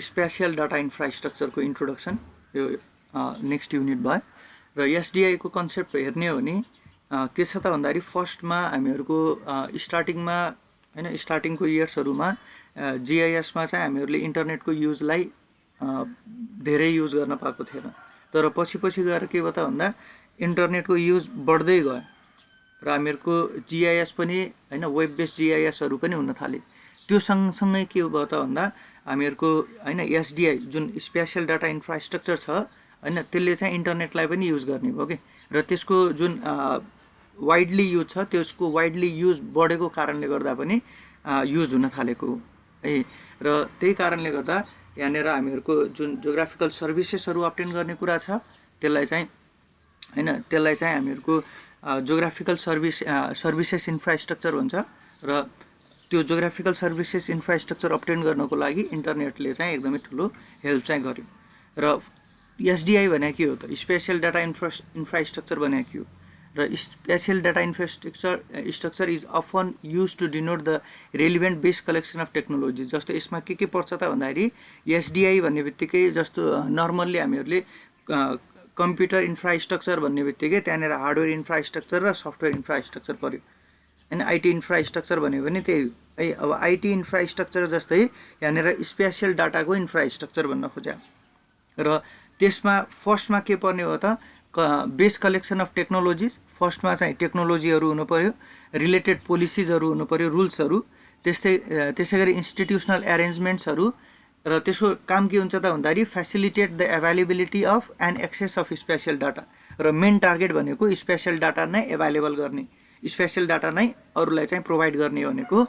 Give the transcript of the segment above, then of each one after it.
Special data इन्फ्रास्ट्रक्चरको introduction यो next unit भयो र एसडिआईको कन्सेप्ट हेर्ने हो भने के छ त भन्दाखेरि फर्स्टमा हामीहरूको स्टार्टिङमा हैन स्टार्टिङको इयर्सहरुमा जीआईएसमा चाहिँ हामीहरूले इन्टरनेटको युजलाई धेरै युज गर्न पाएको थिएन तर पछि पछि गएर के भयो त भन्दा इन्टरनेटको युज बढ्दै गयो र हामीहरूको जीआईएस पनि हैन वेब बेस्ड जीआईएसहरु पनि हुन थाले त्यो सँगसँगै के भयो त भन्दा हामीहरूको हैन एसडिआई जुन स्पेशल डाटा इन्फ्रास्ट्रक्चर छ हैन त्यसले चाहिँ इन्टरनेटलाई पनि युज गर्ने भयो के र त्यसको जुन वाइडली युज छ त्यसको वाइडली युज बढेको कारणले गर्दा पनि युज हुन थालेको है र त्यही कारणले गर्दा यहाँनेर हामीहरूको जुन जियोग्राफिकल सर्भिसेसहरु अब्टेन गर्ने कुरा छ त्यसलाई चाहिँ हैन त्यसलाई चाहिँ हामीहरूको जियोग्राफिकल सर्भिसेस इन्फ्रास्ट्रक्चर भन्छ र त्यो जियोग्राफिकल सर्भिसेस इन्फ्रास्ट्रक्चर अब्टेन गर्नको लागि इन्टरनेटले चाहिँ एकदमै ठुलो हेल्प चाहिँ गर्यो र एसडिआई भने के हो त स्पेशल डाटा इन्फ्रास्ट्रक्चर भने के हो र spatial data infrastructure is often used to denote the relevant base collection of technology जस्तो यसमा के पर्छ त भन्दाखेरि एसडिआई भन्ने बित्तिकै जस्तो नर्मल्ली हामीहरूले कम्प्युटर इन्फ्रास्ट्रक्चर भन्ने बित्तिकै त्यहाँनेर हार्डवेयर इन्फ्रास्ट्रक्चर र सफ्टवेयर इन्फ्रास्ट्रक्चर पर्यो हैन आईटी इन्फ्रास्ट्रक्चर भनेको पनि त्यही है अब आईटी इन्फ्रास्ट्रक्चर जस्तै यहाँनेर स्पेशल डाटाको इन्फ्रास्ट्रक्चर भन्न खोज्या र त्यसमा फर्स्टमा के पर्ने हो त बेस कलेक्सन अफ टेक्नोलोजिज फर्स्टमा चाहिँ टेक्नोलोजीहरु हुनु पर्यो रिलेटेड पोलिसीजहरु हुनु पर्यो रुल्सहरु त्यसैगरी इन्स्टिट्युशनल अरेन्जमेन्ट्सहरु र त्यसको काम के हुन्छ त भन्दाखेरि facilitate the availability of and access of spatial data र मेन टार्गेट भनेको स्पेशल डाटा नै अवेलेबल गर्ने स्पेशल डाटा नै अरूलाई चाहिँ प्रोवाइड गर्ने भनेको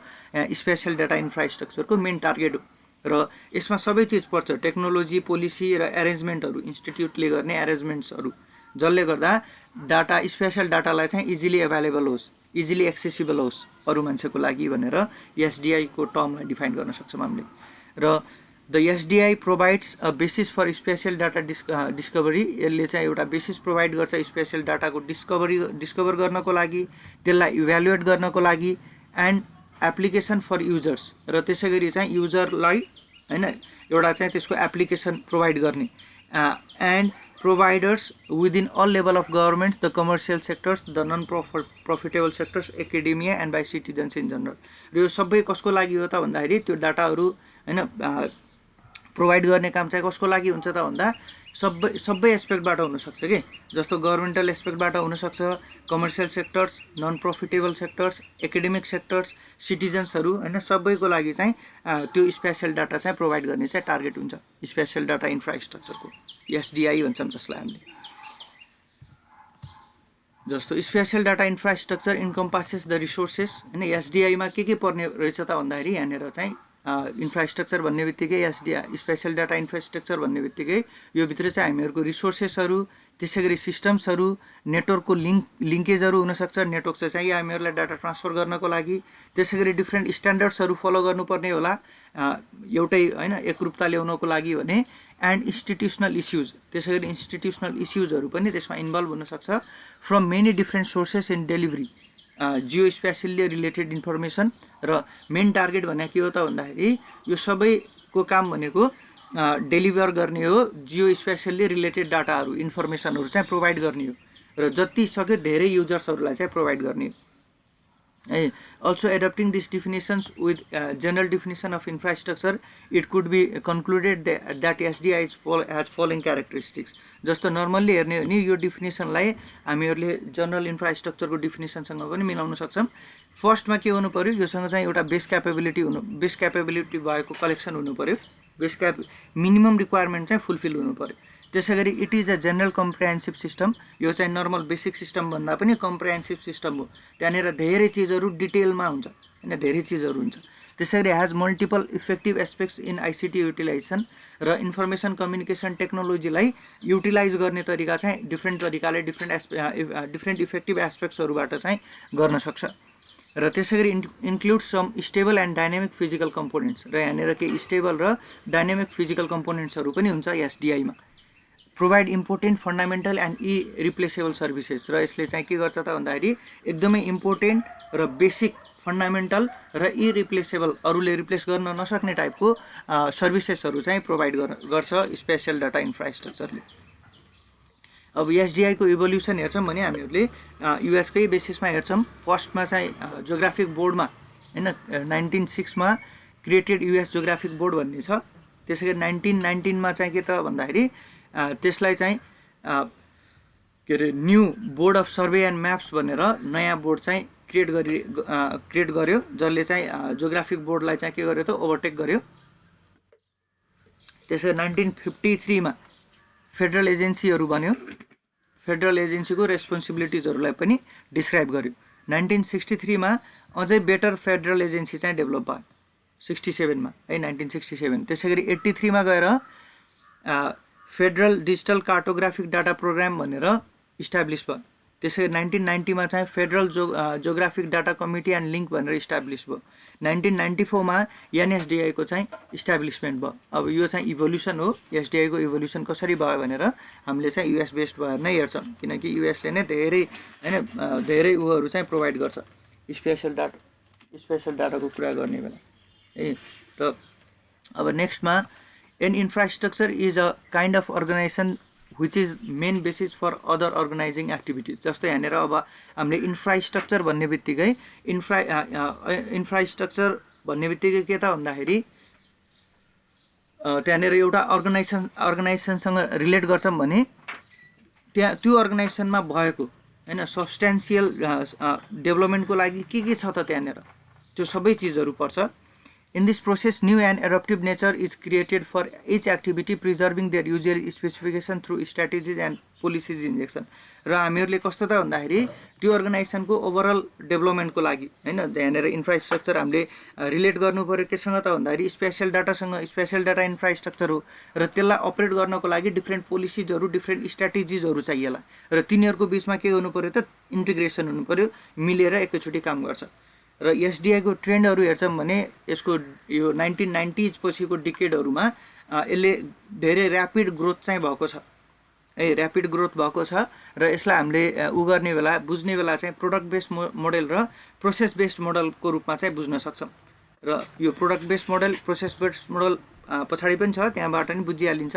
स्पेशल डाटा इन्फ्रास्ट्रक्चरको मेन टार्गेट हो र यसमा सबै चीज पर्छ टेक्नोलोजी पोलिसी र अरेन्जमेन्टहरु इन्स्टिट्युटले गर्ने अरेन्जमेन्ट्सहरु जसले गर्दा डाटा स्पेशल डाटालाई चाहिँ इजिली अवेलेबल होस् इजिली एक्सेसिबल होस् अरू मान्छेको लागि भनेर एसडिआई को टर्मलाई डिफाइन गर्न सक्छौं हामीले र the SDI provides a basis for spatial data discovery यसले चाहिँ एउटा बेसिस प्रोवाइड गर्छ स्पेशल डाटाको डिस्कभर गर्नको लागि त्यसलाई इभ्यालुएट गर्नको लागि एन्ड एप्लिकेसन फर युजर्स र त्यसैगरी चाहिँ युजरलाई हैन एउटा चाहिँ त्यसको एप्लिकेसन प्रोवाइड गर्ने and providers within all level of governments, the commercial sectors, the non-profitable sectors, academia and by citizens in general. र यो सबै कसको लागि हो त भन्दाखेरि त्यो डाटाहरु हैन प्रोवाइड गर्ने काम चाहिँ कसको लागि हुन्छ त भन्दा सबै एस्पेक्टबाट हुन सक्छ के जस्तो गभर्नमेन्टल एस्पेक्टबाट हुन सक्छ commercial sectors non profitable sectors academic sectors सिटिजन्सहरु हैन सबैको लागि चाहिँ त्यो स्पेशल डाटा चाहिँ प्रोवाइड गर्ने चाहिँ टार्गेट हुन्छ स्पेशल डाटा इन्फ्रास्ट्रक्चरको एसडिआई भन्छौं जसलाई हामीले जस्तो spatial data infrastructure encompasses the resources हैन एसडिआई मा के पर्ने रहेछ त भन्दाखेरि यहाँनेर चाहिँ इन्फ्रास्ट्रक्चर भन्ने बित्तिकै एसडिआई स्पेशल डाटा इन्फ्रास्ट्रक्चर भन्ने बित्तिकै यो भित्र चाहिँ हामीहरुको रिसोर्सेसहरु त्यसैगरी सिस्टम्सहरु नेटवर्कको लिंकेजहरु हुन सक्छ नेटवर्क चाहिँ हामीहरुलाई डाटा ट्रान्सफर गर्नको लागि त्यसैगरी डिफरेन्ट स्ट्यान्डर्ड्सहरु फलो गर्नुपर्ने होला एउटै हैन एकरूपता ल्याउनको लागि भने एन्ड इन्स्टिट्युशनल इश्यूज त्यसैगरी इन्स्टिट्युशनल इश्यूजहरु पनि त्यसमा इन्भल्भ हुन सक्छ from many different sources in delivery Jio specially related information र मेन टार्गेट भने के हो त भन्दाखेरि यो सबैको काम भनेको डेलिभर गर्ने हो जियो स्पेशली रिलेटेड डाटाहरु इन्फर्मेसनहरु चाहिँ प्रोवाइड गर्ने हो र जति सक्यो धेरै युजर्सहरुलाई चाहिँ प्रोवाइड गर्ने हो also adapting these definitions with general definition of infrastructure it could be concluded that SDI has following characteristics जस्तो नर्मल्ली हेर्ने हो नि यो डिफिनिसनलाई हामीहरुले जनरल इन्फ्रास्ट्रक्चरको डिफिनिसनसँग पनि मिलाउन सक्छौं फर्स्टमा के हुनु पर्यो योसँग चाहिँ एउटा बेस क्यापेबिलिटी भएको कलेक्सन हुनु पर्यो मिनिमम रिक्वायरमेन्ट चाहिँ फुलफिल हुनु पर्यो त्यसैगरी it is a general comprehensive system यो चाहिँ नर्मल बेसिक सिस्टम भन्दा पनि कम्प्रिहेन्सिभ सिस्टम हो त्यहाँनेर धेरै चीजहरु डिटेलमा हुन्छ हैन धेरै चीजहरु हुन्छ त्यसैगरी has multiple effective aspects in ICT utilisation र इन्फर्मेसन कम्युनिकेसन टेक्नोलोजीलाई युटिलाइज गर्ने तरिका चाहिँ डिफरेन्ट तरिकाले डिफरेन्ट इफेक्टिभ एस्पेक्ट्सहरुबाट चाहिँ गर्न सक्छ र त्यसैगरी include some stable and dynamic physical components र यहाँनेर के स्टेबल र डायनामिक फिजिकल कम्पोनेन्ट्सहरु पनि हुन्छ एसडिआई मा provide important fundamental and irreplaceable services र यसले चाहिँ के गर्छ त भन्दाखेरि एकदमै इम्पोर्टेन्ट र बेसिक फन्डामेन्टल र इरिप्लेसेबल अरूले रिप्लेस गर्न नसक्ने टाइपको सर्भिसेसहरू चाहिँ प्रोभाइड गर्छ स्पेशल डाटा इन्फ्रास्ट्रक्चरले। अब एसडिआई को इभोल्युसन हेर्छौँ भने हामीहरूले युएसकै बेसिसमा हेर्छौँ। फर्स्टमा चाहिँ जियोग्राफिक बोर्डमा हैन 1906 मा क्रिएटेड युएस जियोग्राफिक बोर्ड भन्ने छ। त्यसैगरी 1919 मा चाहिँ के त भन्दाखेरि त्यसलाई चाहिँ के अरे new board of survey and Maps भनेर नयाँ बोर्ड चाहिँ क्रिएट गर्यो, जसले चाहिँ जियोग्राफिक बोर्डलाई चाहिँ के गर्यो त ओभरटेक गर्यो। त्यसै 1953 मा फेडरल एजेन्सीहरू बन्यो, फेडरल एजेन्सीको रेस्पोन्सिबिलिटिजहरूलाई पनि डिस्क्राइब गर्यो। 1963 मा अझै बेटर फेडरल एजेन्सी चाहिँ डेभलप भयो 67 मा है 1967। त्यसैगरी 83 मा गएर federal digital cartographic data program भनेर इस्टाब्लिस भयो। त्यसै 1990 मा चाहिँ federal geographic data committee and link भनेर इस्टाब्लिस भयो। 1994 मा एनएसडिआई को चाहिँ इस्टाब्लिसमेन्ट भयो। अब यो चाहिँ इभोल्युसन हो, एसडिआई को इभोल्युसन कसरी भयो भनेर हामीले चाहिँ युएस बेस्ड भएर नै हेर्छौँ, किनकि युएसले नै धेरै हैन धेरै उहरू चाहिँ प्रोभाइड गर्छ स्पेशल डाटाको कुरा गर्ने बेला है। र अब नेक्स्टमा an infrastructure is a kind of organisation which is main basis for other organizing activities। जस्तै यहाँनिर अब हामीले इन्फ्रास्ट्रक्चर भन्ने बित्तिकै इन्फ्रास्ट्रक्चर भन्ने बित्तिकै के त भन्दाखेरि त्यहाँनिर एउटा अर्गनाइजेसनसँग रिलेट गर्छौँ भने त्यहाँ त्यो अर्गनाइजेसनमा भएको हैन सब्सटेन्सियल डेभलपमेन्टको लागि के छ त त्यहाँनिर त्यो सबै चिजहरू पर्छ। In this process, new and adaptive nature is created for each activity, preserving their user specification through strategies and policies injection। र हामीहरूले कस्तो त भन्दाखेरि त्यो अर्गनाइजेसनको ओभरअल डेभलपमेन्टको लागि हैन त्यहाँनिर इन्फ्रास्ट्रक्चर हामीले रिलेट गर्नु पर्यो केसँग त भन्दाखेरि स्पेशल डाटासँग। स्पेशल डाटा इन्फ्रास्ट्रक्चर हो र त्यसलाई अपरेट गर्नको लागि डिफ्रेन्ट पोलिसिजहरू डिफ्रेन्ट स्ट्राटेजिजहरू चाहिएला र तिनीहरूको बिचमा के गर्नु पर्यो त इन्टिग्रेसन हुनु पर्यो, मिलेर एकैचोटि काम गर्छ। र एसडिआई को ट्रेन्डहरू हेर्छौँ भने यसको यो 1990s पछिको डिकेडहरूमा यसले धेरै ऱ्यापिड ग्रोथ चाहिँ भएको छ है, ऱ्यापिड ग्रोथ भएको छ र यसलाई हामीले उ गर्ने बेला बुझ्ने बेला चाहिँ प्रोडक्ट बेस्ड मोडल र प्रोसेस बेस्ड मोडलको रूपमा चाहिँ बुझ्न सक्छौँ। र यो product based model process based model पछाडि पनि छ, त्यहाँबाट नि बुझिहालिन्छ।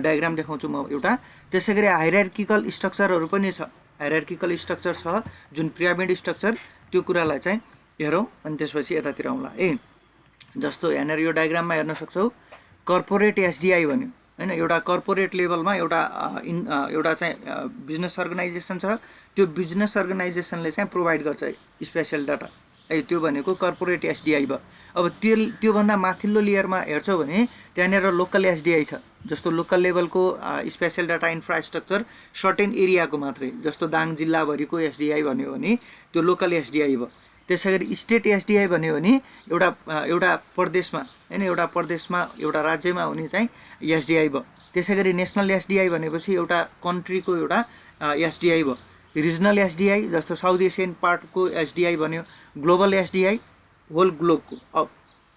डायग्राम देखाउँछु म एउटा। त्यसै गरी हायरार्किकल स्ट्रक्चरहरू पनि छ, हायरार्किकल स्ट्रक्चर छ जुन पिरामिड स्ट्रक्चर, त्यो कुरालाई चाहिँ हेरौँ अनि त्यसपछि यतातिर आउँला ए। जस्तो यहाँनिर यो डायग्राममा हेर्न सक्छौ कर्पोरेट एसडिआई भन्यो हैन, एउटा कर्पोरेट लेभलमा एउटा चाहिँ बिजनेस अर्गनाइजेसन छ, त्यो बिजनेस अर्गनाइजेसनले चाहिँ प्रोभाइड गर्छ स्पेशल डाटा है, त्यो भनेको कर्पोरेट एसडिआई भयो। अब त्योभन्दा माथिल्लो लेयरमा हेर्छौ भने त्यहाँनिर लोकल एसडिआई छ। जस्तो लोकल लेभलको स्पेशल डाटा इन्फ्रास्ट्रक्चर सर्टेन एरियाको मात्रै, जस्तो दाङ जिल्लाभरिको एसडिआई भन्यो भने त्यो लोकल एसडिआई भयो। त्यसै गरी स्टेट एसडिआई भन्यो भने एउटा प्रदेशमा हैन एउटा एउटा राज्यमा हुने चाहिँ एसडिआई भयो। त्यसै गरी नेसनल एसडिआई भनेपछि एउटा कन्ट्रीको एउटा एसडिआई भयो। रिजनल एसडिआई जस्तो साउथ एसियन पार्टको एसडिआई भन्यो। ग्लोबल एसडिआई होल ग्लोबको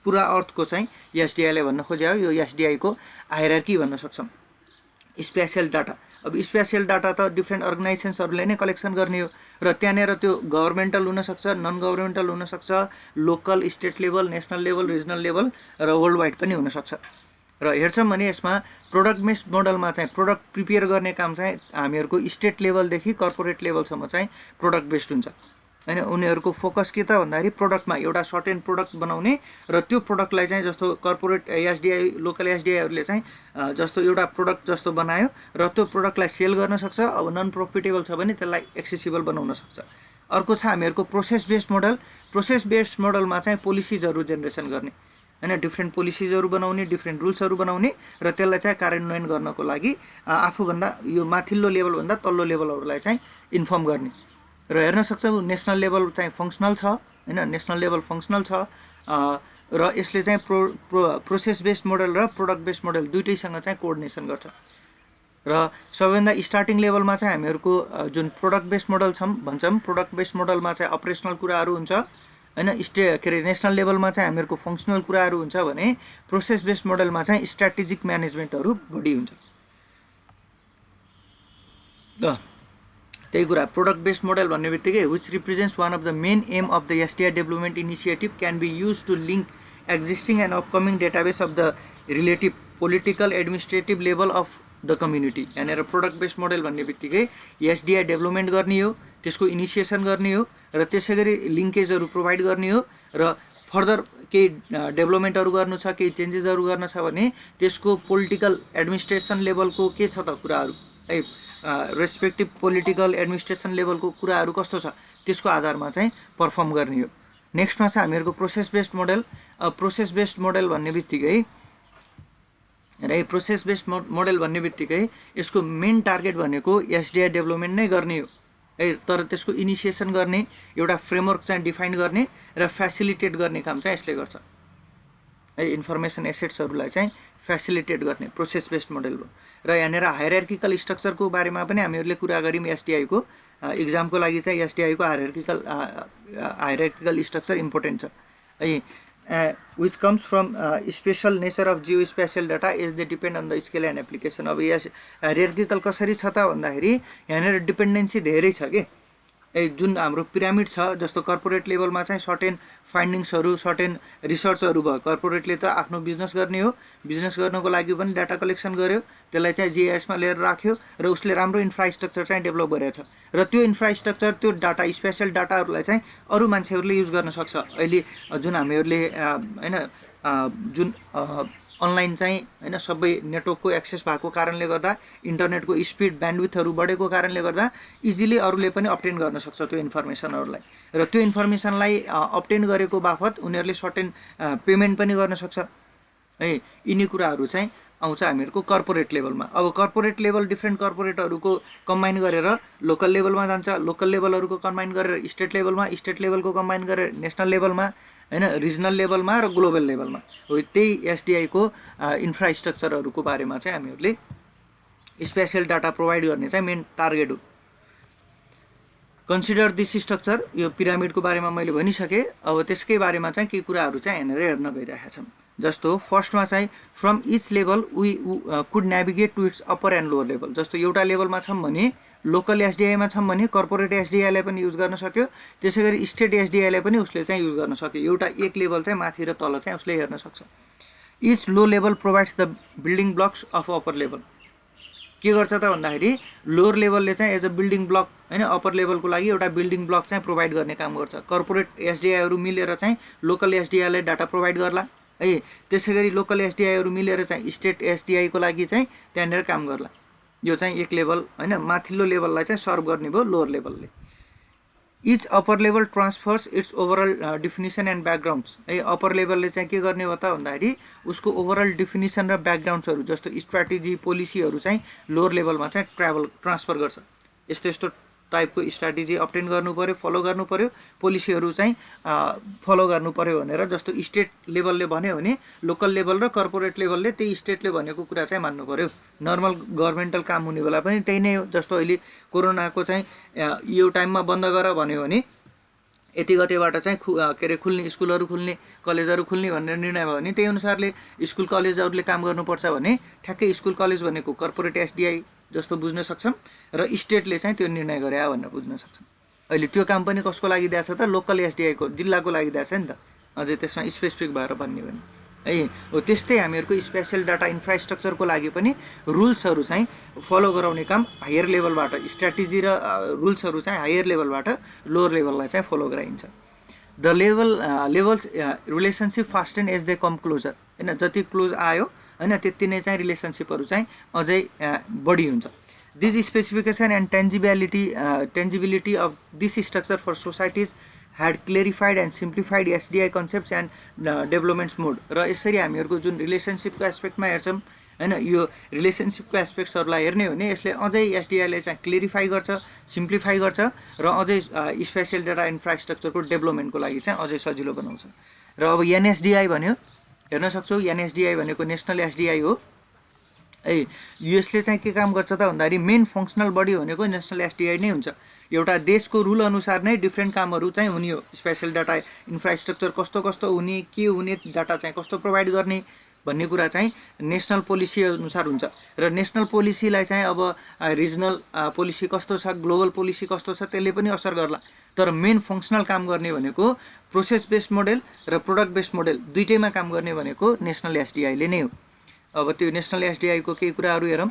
पुरा अर्थको चाहिँ एसडिआईलाई भन्न खोजे हो। यो एसडिआई को हायरार्की भन्न सक्छौँ। स्पेशल डाटा, अब स्पेशल डाटा त डिफ्रेन्ट अर्गनाइजेसन्सहरूले नै कलेक्सन गर्ने हो र त्यहाँनिर त्यो गभर्मेन्टल हुनसक्छ, नन गभर्मेन्टल हुनसक्छ, local state level, national level, regional level र वर्ल्ड वाइड पनि हुनसक्छ। र हेर्छौँ भने यसमा प्रोडक्ट बेस्ड मोडलमा चाहिँ प्रोडक्ट प्रिपेयर गर्ने काम चाहिँ हामीहरूको स्टेट लेभलदेखि कर्पोरेट लेभलसम्म चाहिँ प्रोडक्ट बेस्ड हुन्छ हैन। उनीहरूको फोकस के त भन्दाखेरि प्रोडक्टमा एउटा सर्टेन प्रोडक्ट बनाउने र त्यो प्रोडक्टलाई चाहिँ जस्तो कर्पोरेट एसडिआई लोकल एसडिआईहरूले चाहिँ जस्तो एउटा प्रोडक्ट जस्तो बनायो र त्यो प्रोडक्टलाई सेल गर्न सक्छ। अब नन प्रफिटेबल छ भने त्यसलाई एक्सेसिबल बनाउन सक्छ। अर्को छ हामीहरूको process based model. Process based मोडलमा चाहिँ पोलिसिजहरू जेनेरेसन गर्ने हैन, डिफ्रेन्ट पोलिसिजहरू बनाउने, डिफ्रेन्ट रुल्सहरू बनाउने र त्यसलाई चाहिँ कार्यान्वयन गर्नको लागि आफूभन्दा यो माथिल्लो लेभलभन्दा तल्लो लेभलहरूलाई चाहिँ इन्फर्म गर्ने। र हेर्न सक्छौँ नेसनल लेभल चाहिँ फङ्सनल छ हैन, नेसनल लेभल फङ्सनल छ र यसले चाहिँ प्रोसेस बेस्ड मोडल र प्रोडक्ट बेस्ड मोडल दुइटैसँग चाहिँ कोअर्डिनेसन गर्छ। र सबैभन्दा स्टार्टिङ लेभलमा चाहिँ हामीहरूको जुन प्रोडक्ट बेस्ड मोडल भन्छौँ, प्रोडक्ट बेस्ड मोडलमा चाहिँ अपरेसनल कुराहरू हुन्छ हैन, के अरे नेसनल लेभलमा चाहिँ हामीहरूको फङ्सनल कुराहरू हुन्छ भने प्रोसेस बेस्ड मोडलमा चाहिँ स्ट्राटेजिक म्यानेजमेन्टहरू बढी हुन्छ। त्यही कुरा प्रोडक्ट बेस्ड मोडल भन्ने बित्तिकै which represents one of the main aim of the SDI development initiative can be use to link existing and upcoming database of the relative political administrative level of the community. यहाँनिर product based model भन्ने बित्तिकै SDI development गर्ने हो, त्यसको initiation गर्ने हो र त्यसै गरी लिङ्केजहरू प्रोभाइड गर्ने हो र फर्दर केही डेभलपमेन्टहरू गर्नु छ, केही चेन्जेसहरू गर्न छ भने त्यसको पोलिटिकल एडमिनिस्ट्रेसन लेभलको के छ त कुराहरू है, रेस्पेक्टिभ पोलिटिकल एडमिनिस्ट्रेसन लेभलको कुराहरू कस्तो छ त्यसको आधारमा चाहिँ पर्फर्म गर्ने हो। नेक्स्टमा छ हामीहरूको process based model. Process based model भन्ने बित्तिकै र प्रोसेस बेस्ड मोडल भन्ने बित्तिकै यसको मेन टार्गेट भनेको एसडिआई डेभलपमेन्ट नै गर्ने हो है, तर त्यसको इनिसिएसन गर्ने, एउटा फ्रेमवर्क चाहिँ डिफाइन गर्ने र फेसिलिटेट गर्ने काम चाहिँ यसले गर्छ है। इन्फर्मेसन एसेट्सहरूलाई चाहिँ फेसिलिटेट गर्ने प्रोसेस बेस्ड मोडल हो। र यहाँनिर हायरार्किकल स्ट्रक्चरको बारेमा पनि हामीहरूले कुरा गऱ्यौँ। एसडिआईको इक्जामको लागि चाहिँ एसडिआईको हायरार्किकल स्ट्रक्चर इम्पोर्टेन्ट छ है। which comes from special nature of geospatial data as they depend on the scale and application। अब यस हायरार्किकल कसरी छ त भन्दाखेरि यहाँनिर डिपेन्डेन्सी धेरै छ के, जुन हाम्रो पिरामिड छ जस्तो कर्पोरेट लेभलमा चाहिँ सर्टेन फाइन्डिङ्सहरू, सर्टेन रिसर्चहरू भयो। कर्पोरेटले त आफ्नो बिजनेस गर्ने हो, बिजनेस गर्नको लागि पनि डाटा कलेक्सन गर्यो, त्यसलाई चाहिँ जिआइएसमा लिएर राख्यो र उसले राम्रो इन्फ्रास्ट्रक्चर चाहिँ डेभलप गरेछ र त्यो इन्फ्रास्ट्रक्चर, त्यो डाटा, स्पेसल डाटाहरूलाई चाहिँ अरू मान्छेहरूले युज गर्न सक्छ। अहिले जुन हामीहरूले होइन जुन अनलाइन चाहिँ होइन सबै नेटवर्कको एक्सेस भएको कारणले गर्दा, इन्टरनेटको स्पिड ब्यान्डविथहरू बढेको कारणले गर्दा इजिली अरूले पनि अप्टेन गर्न सक्छ त्यो इन्फर्मेसनहरूलाई र त्यो इन्फर्मेसनलाई अप्टेन गरेको बापत उनीहरूले सर्टेन पेमेन्ट पनि गर्न सक्छ है। यिनी कुराहरू चाहिँ आउँछ हामीहरूको कर्पोरेट लेभलमा। अब कर्पोरेट लेभल डिफ्रेन्ट कर्पोरेटहरूको कम्बाइन गरेर लोकल लेभलमा जान्छ, लोकल लेभलहरूको कम्बाइन गरेर स्टेट लेभलमा, स्टेट लेभलको कम्बाइन गरेर नेसनल लेभलमा होइन, रिजनल लेभलमा र ग्लोबल लेभलमा हो। त्यही एसडिआईको इन्फ्रास्ट्रक्चरहरूको बारेमा चाहिँ हामीहरूले स्पेसल डाटा प्रोभाइड गर्ने चाहिँ मेन टार्गेट हो। कन्सिडर दिस स्ट्रक्चर, यो पिरामिडको बारेमा मैले भनिसकेँ। अब त्यसकै बारेमा चाहिँ केही कुराहरू चाहिँ यहाँनिर हेर्न गइरहेका छौँ। जस्तो फर्स्टमा चाहिँ from each level we could navigate to its upper and lower level. जस्तो एउटा लेभलमा छौँ भने लोकल एसडिआईमा छौँ भने कर्पोरेट एसडिआईलाई पनि युज गर्न सक्यो, त्यसै गरी स्टेट एसडिआईलाई पनि उसले चाहिँ युज गर्न सक्यो। एउटा एक लेभल चाहिँ माथि र तल चाहिँ उसले हेर्न सक्छ। Each low level provides the building blocks of upper level. के गर्छ त भन्दाखेरि लोवर लेभलले चाहिँ एज अ बिल्डिङ ब्लक होइन, अप्पर लेभलको लागि एउटा बिल्डिङ ब्लक चाहिँ प्रोभाइड गर्ने काम गर्छ। कर्पोरेट एसडिआईहरू मिलेर चाहिँ लोकल एसडिआईलाई डाटा प्रोभाइड गर्ला है, त्यसै गरी लोकल एसडिआईहरू मिलेर चाहिँ स्टेट एसडिआईको लागि चाहिँ त्यहाँनिर काम गर्ला। यो चाहिँ एक लेभल होइन, माथिल्लो लेभललाई चाहिँ सर्भ गर्ने भयो लोवर लेभलले। Each upper level transfers its overall definition and backgrounds है। अप्पर लेभलले चाहिँ के गर्ने हो त भन्दाखेरि उसको ओभरअल डिफिनिसन र ब्याकग्राउन्ड्सहरू जस्तो स्ट्राटेजी, पोलिसीहरू चाहिँ लोवर लेभलमा चाहिँ ट्रान्सफर गर्छ। यस्तो यस्तो टाइपको स्ट्राटेजी अप्टेन गर्नु पऱ्यो, फलो गर्नु पऱ्यो, पोलिसीहरू चाहिँ फलो गर्नु पऱ्यो भनेर जस्तो स्टेट लेभलले भन्यो भने लोकल लेभल र कर्पोरेट लेभलले त्यही स्टेटले भनेको कुरा चाहिँ मान्नु पऱ्यो। नर्मल गभर्मेन्टल काम हुने बेला पनि त्यही नै हो। जस्तो अहिले कोरोनाको चाहिँ यो टाइममा बन्द गर भन्यो भने यति गतेबाट चाहिँ के अरे खुल्ने, स्कुलहरू खुल्ने, कलेजहरू खुल्ने भनेर निर्णय भयो भने त्यही अनुसारले स्कुल कलेजहरूले काम गर्नुपर्छ भने ठ्याक्कै स्कुल कलेज भनेको कर्पोरेट एसडिआई जस्तो बुझ्न सक्छौँ र स्टेटले चाहिँ त्यो निर्णय गरे भनेर बुझ्न सक्छौँ। अहिले त्यो काम पनि कसको लागि दिएको छ त, लोकल एसडिआईको, जिल्लाको लागि दिएको छ नि त। अझै त्यसमा स्पेसिफिक भएर भन्ने भने है हो। त्यस्तै हामीहरूको स्पेसल डाटा इन्फ्रास्ट्रक्चरको लागि पनि रुल्सहरू चाहिँ फलो गराउने काम हायर लेभलबाट, स्ट्राटेजी र रुल्सहरू चाहिँ हायर लेभलबाट लोवर लेभललाई चाहिँ फलो गराइन्छ। The levels relationship fasten as they come closer होइन, जति क्लोज आयो होइन त्यति नै चाहिँ रिलेसनसिपहरू चाहिँ अझै बढी हुन्छ। This specification and tangibility of this structure for societies had clarified and simplified SDI concepts and developments mode। र यसरी हामीहरूको जुन रिलेसनसिपको एस्पेक्टमा हेर्छौँ होइन, यो रिलेसनसिपको एस्पेक्ट्सहरूलाई हेर्ने हो भने यसले अझै एसडिआईलाई चाहिँ क्लेरिफाई गर्छ, सिम्प्लिफाई गर्छ र अझै स्पेसल डाटा इन्फ्रास्ट्रक्चरको डेभलपमेन्टको लागि चाहिँ अझै सजिलो बनाउँछ। र अब एनएसडिआई भन्यो, हेर्न सक्छौँ एनएसडिआई भनेको नेसनल एसडिआई हो है। यसले चाहिँ के काम गर्छ त भन्दाखेरि मेन फङ्सनल बडी भनेको नेसनल एसडिआई नै हुन्छ। एउटा देशको रुल अनुसार नै डिफ्रेन्ट कामहरू चाहिँ हुने हो। स्पेशल डाटा इन्फ्रास्ट्रक्चर कस्तो कस्तो हुने, के हुने, डाटा चाहिँ कस्तो प्रोभाइड गर्ने भन्ने कुरा चाहिँ नेसनल पोलिसी अनुसार हुन्छ। र नेसनल पोलिसीलाई चाहिँ अब रिजनल पोलिसी कस्तो छ, ग्लोबल पोलिसी कस्तो छ, त्यसले पनि असर गर्ला। तर मेन फङ्सनल काम गर्ने भनेको प्रोसेस बेस्ड मोडेल र प्रोडक्ट बेस्ड मोडेल दुइटैमा काम गर्ने भनेको नेसनल एसडिआईले नै हो। अब त्यो नेसनल एसडिआईको केही कुराहरू हेरौँ।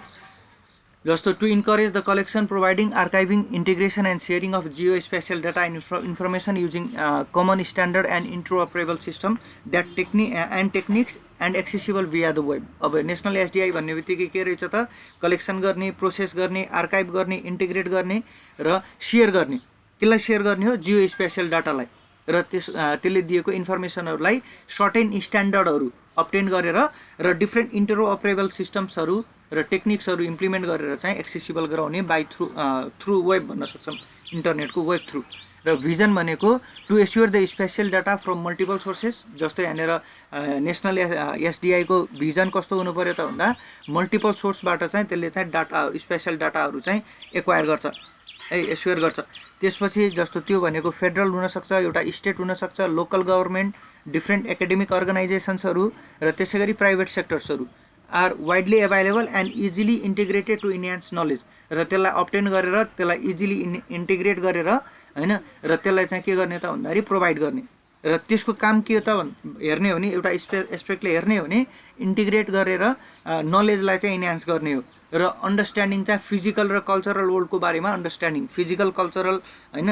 जस्तो to encourage the collection, providing, archiving, integration and sharing of geo spatial data and information using common standard and interoperable system that techniques and accessible via the web. अब नेसनल एसडिआई भन्ने बित्तिकै के रहेछ त, कलेक्सन गर्ने, process गर्ने, archive गर्ने, integrate गर्ने र सेयर गर्ने। त्यसलाई सेयर गर्ने हो जियो स्पेसियल डाटालाई, र त्यसले दिएको इन्फर्मेसनहरूलाई सर्टेन स्ट्यान्डर्डहरू अप्टेन गरेर र डिफ्रेन्ट इन्टरअपरेबल सिस्टम्सहरू र टेक्निक्सहरू इम्प्लिमेन्ट गरेर चाहिँ एक्सेसिबल गराउने बाई थ्रु वेब भन्न सक्छौँ, इन्टरनेटको वेब थ्रु। र भिजन भनेको to assure the spatial data from multiple sources. जस्तै यहाँनिर नेसनल एसडिआईको भिजन कस्तो हुनु पऱ्यो त भन्दा मल्टिपल सोर्सबाट चाहिँ त्यसले चाहिँ डाटा स्पेसियल डाटाहरू चाहिँ एक्वायर गर्छ, एस्योर गर्छ। त्यसपछि जस्तो त्यो भनेको फेडरल हुनसक्छ, एउटा स्टेट हुनसक्छ, लोकल गभर्मेन्ट, डिफ्रेन्ट एकाडेमिक अर्गनाइजेसन्सहरू र त्यसै गरी प्राइभेट सेक्टर्सहरू are widely available and easily integrated to enhance knowledge. र त्यसलाई अप्टेन गरेर त्यसलाई इजिली इन्टिग्रेट गरेर होइन, र त्यसलाई चाहिँ के गर्ने त भन्दाखेरि प्रोभाइड गर्ने। र त्यसको काम के हो त हेर्ने हो भने, एउटा एस्पेक्टले हेर्ने हो भने इन्टिग्रेट गरेर नलेजलाई चाहिँ इन्हान्स गर्ने हो। र अन्डरस्ट्यान्डिङ चाहिँ फिजिकल र कल्चरल वर्ल्डको बारेमा अन्डरस्ट्यान्डिङ, फिजिकल, कल्चरल होइन,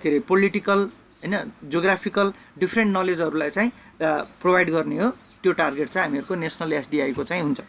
के अरे पोलिटिकल होइन, जोग्राफिकल डिफ्रेन्ट नलेजहरूलाई चाहिँ प्रोभाइड गर्ने हो। त्यो टार्गेट चाहिँ हामीहरूको नेसनल एसडिआईको चाहिँ हुन्छ।